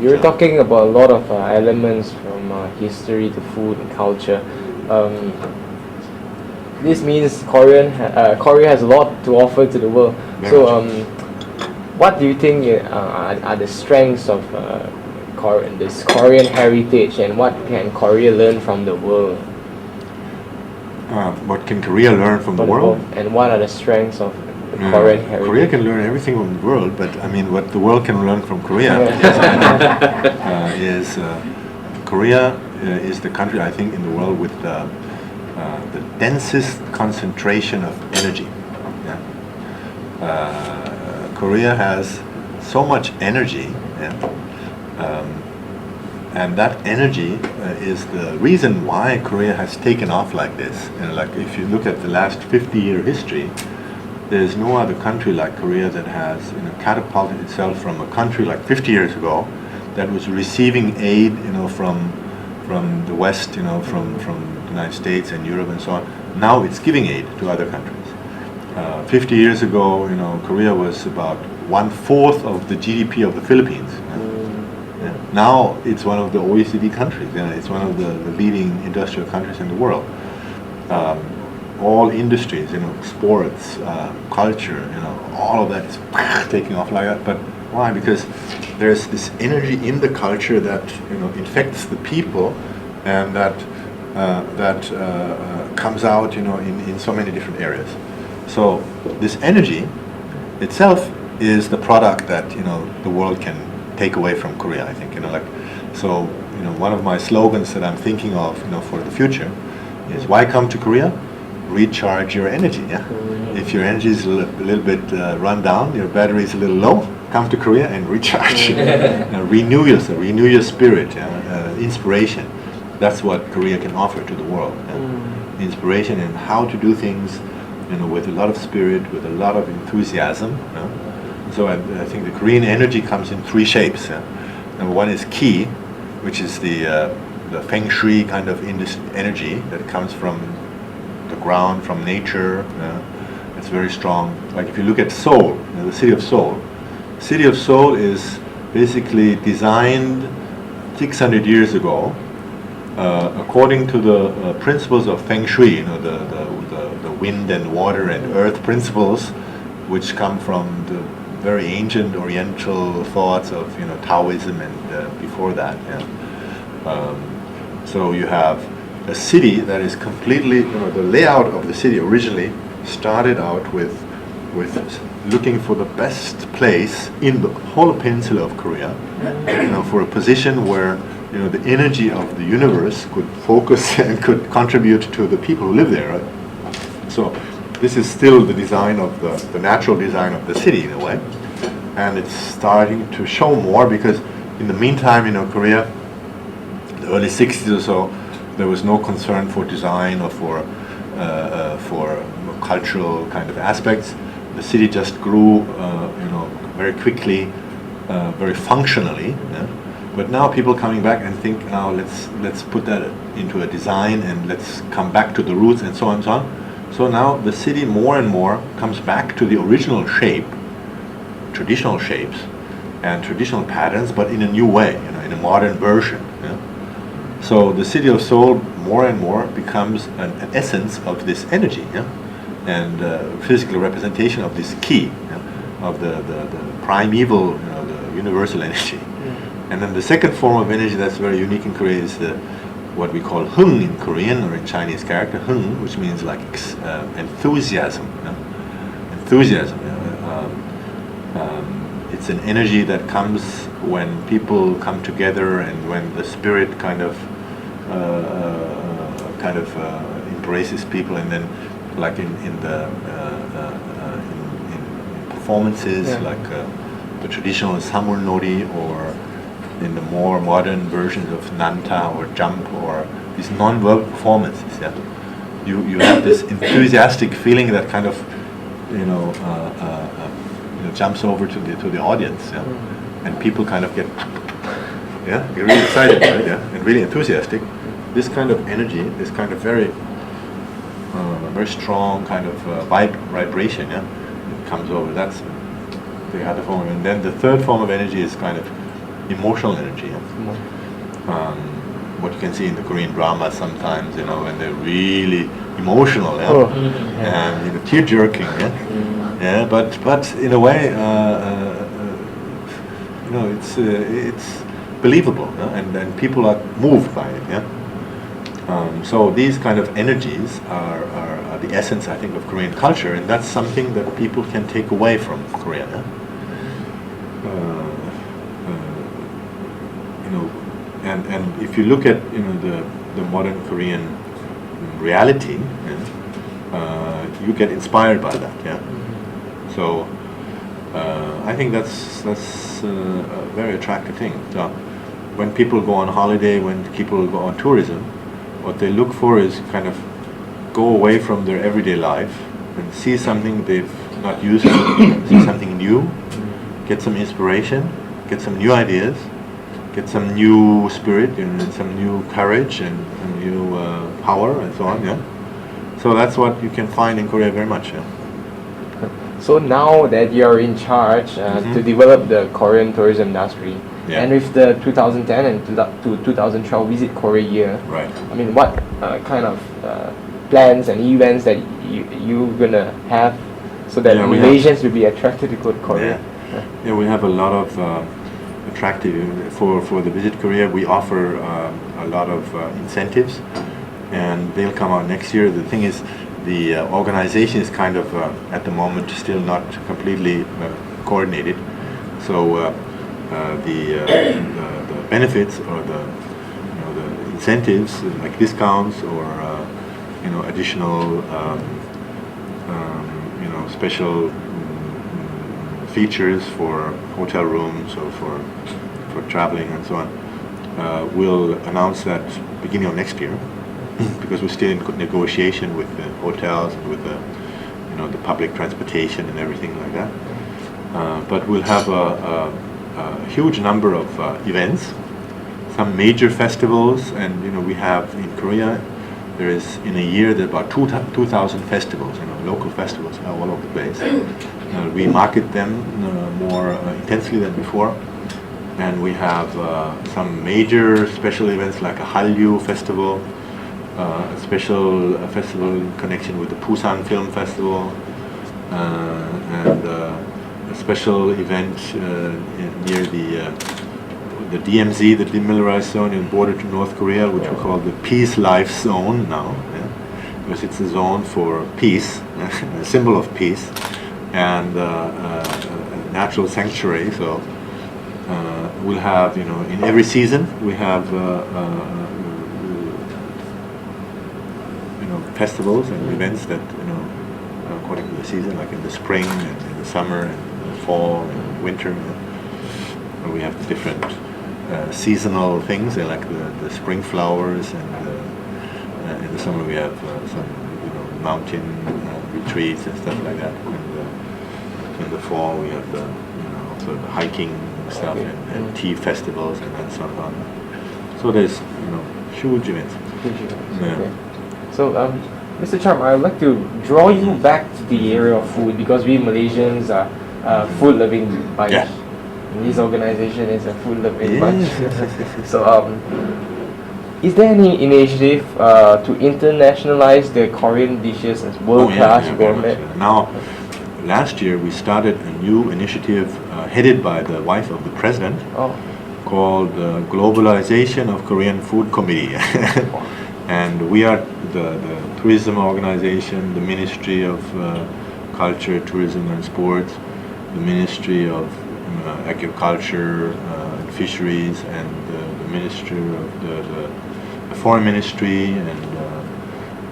You're talking about a lot of elements from history to food and culture. Um, this means Korea has a lot to offer to the world. Very So, much. what do you think are the strengths of this Korean heritage, and what can Korea learn from the world? What can Korea learn from the world? And what are the strengths of the Korean heritage? Korea can learn everything from the world, but I mean, what the world can learn from Korea is Korea is the country, I think, in the world with the densest concentration of energy. Yeah? Korea has so much energy, yeah? And that energy is the reason why Korea has taken off like this. Like if you look at the last 50-year history, there's no other country like Korea that has catapulted itself from a country like 50 years ago that was receiving aid from the West, from the United States and Europe and so on. Now it's giving aid to other countries. 50 years ago, Korea was about 1/4 of the GDP of the Philippines. Yeah. Now it's one of the OECD countries. It's one of the leading industrial countries in the world. All industries, sports, culture, all of that is taking off like that. But why? Because there's this energy in the culture that infects the people, and that comes out in so many different areas. So this energy itself is the product that the world can take away from Korea. I think so. One of my slogans that I'm thinking of for the future is, why come to Korea? Recharge your energy. Yeah. If your energy is a little bit run down, your battery is a little low, come to Korea and recharge. Renew yourself, renew your spirit, inspiration. That's what Korea can offer to the world. Inspiration in how to do things, with a lot of spirit, with a lot of enthusiasm. So I think the Korean energy comes in three shapes. Number one is Ki, which is the Feng Shui kind of energy that comes from the ground, from nature. It's very strong. Like if you look at Seoul, the city of Seoul. City of Seoul is basically designed 600 years ago according to the principles of Feng Shui, the wind and water and earth principles, which come from the very ancient Oriental thoughts of Taoism and before that. So you have a city that is completely, the layout of the city originally started out with looking for the best place in the whole peninsula of Korea, for a position where the energy of the universe could focus and could contribute to the people who live there. Right? So this is still the design of the natural design of the city in a way, and it's starting to show more because in the meantime, Korea, the early 60s or so, there was no concern for design or for cultural kind of aspects. The city just grew, very quickly, very functionally. Yeah? But now people coming back and think, now let's put that into a design and let's come back to the roots and so on and so on. So now the city more and more comes back to the original shape, traditional shapes and traditional patterns, but in a new way, in a modern version. Yeah? So the city of Seoul more and more becomes an essence of this energy, yeah? And physical representation of this Ki, of the primeval, the universal energy. And then the second form of energy that's very unique in Korea is what we call Hung in Korean or in Chinese character, Hung, which means like enthusiasm. Enthusiasm. It's an energy that comes when people come together and when the spirit kind of embraces people, and then like in performances, like the traditional samul nori, or in the more modern versions of nanta or jump or these non-verbal performances. Yeah, you have this enthusiastic feeling that kind of jumps over to the audience. Yeah, and people kind of get really excited, right? Yeah, and really enthusiastic. This kind of energy, this kind of very strong kind of vibration, yeah, it comes over. That's the other form. And then the third form of energy is kind of emotional energy. What you can see in the Korean drama sometimes, you know, when they're really emotional, yeah, Oh. and you know, tear jerking, yeah, yeah. But in a way, you know, it's believable, yeah? And people are moved by it, yeah. So these kind of energies are the essence, I think, of Korean culture, and that's something that people can take away from Korea. Yeah? You know, and if you look at, you know, the modern Korean reality, yeah, you get inspired by that. Yeah. So I think that's a very attractive thing. So when people go on holiday, when people go on tourism, what they look for is kind of go away from their everyday life and see something they've not used to, see something new, get some inspiration, get some new ideas, get some new spirit, you know, some new courage and some new power and so on. Yeah. So that's what you can find in Korea very much. Yeah. So now that you're in charge to develop the Korean tourism industry, Yeah. and with the 2010 and 2012 Visit Korea year, Right. I mean, what kind of plans and events that you're gonna have so that Yeah, we Malaysians will be attracted to go to Korea? Yeah, we have a lot of attractive for the Visit Korea. We offer a lot of incentives, and they'll come out next year. The thing is, the organization is kind of at the moment still not completely coordinated. So the benefits or the incentives like discounts or additional special features for hotel rooms or for traveling and so on. We'll announce that beginning of next year because we're still in negotiation with the hotels and with the public transportation and everything like that. But we'll have a huge number of events, some major festivals, and we have in Korea there is in a year there are about 2,000 festivals, local festivals all over the place. We market them more intensely than before, and we have some major special events like a Hallyu festival, a special festival in connection with the Busan Film Festival, and a special event near the DMZ, the Demilitarized Zone in border to North Korea, which we call the Peace Life Zone now, because it's a zone for peace, a symbol of peace, and a natural sanctuary. So we'll have, in every season we have festivals and events that according to the season, like in the spring and in the summer and in the fall and winter. We have different seasonal things, like the spring flowers, and in the summer we have some mountain retreats and stuff like that. And in the fall we have the also the hiking stuff and tea festivals and so on. So there's huge events. Yeah. Okay. So Mr. Cham, I would like to draw you back to the area of food because we Malaysians are food-loving bunch. Yeah. And this organization is a food-loving bunch. So is there any initiative to internationalize the Korean dishes as world-class gourmet? Now, last year we started a new initiative headed by the wife of the president called Globalization of Korean Food Committee. And we are the tourism organization, the Ministry of Culture, Tourism and Sports, the Ministry of Agriculture and Fisheries, and the Ministry of the Foreign Ministry, and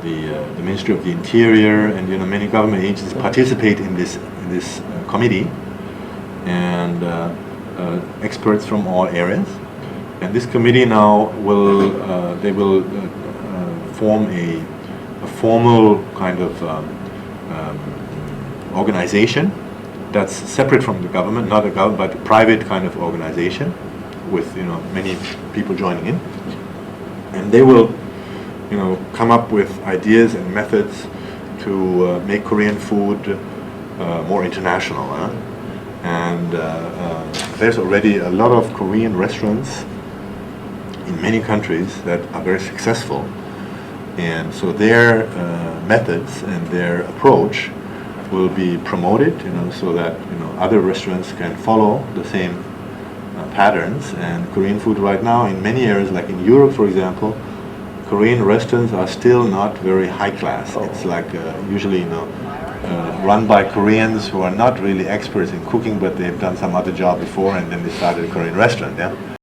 the Ministry of the Interior, and many government agencies participate in this committee, and experts from all areas. And this committee now will form a formal kind of organization that's separate from the government, not a government, but a private kind of organization with many people joining in, and they will come up with ideas and methods to make Korean food more international, and there's already a lot of Korean restaurants in many countries that are very successful, and so their methods and their approach will be promoted, so that other restaurants can follow the same patterns. And Korean food right now in many areas, like in Europe, for example, Korean restaurants are still not very high class. It's like usually run by Koreans who are not really experts in cooking, but they've done some other job before, and then they started a Korean restaurant. Yeah.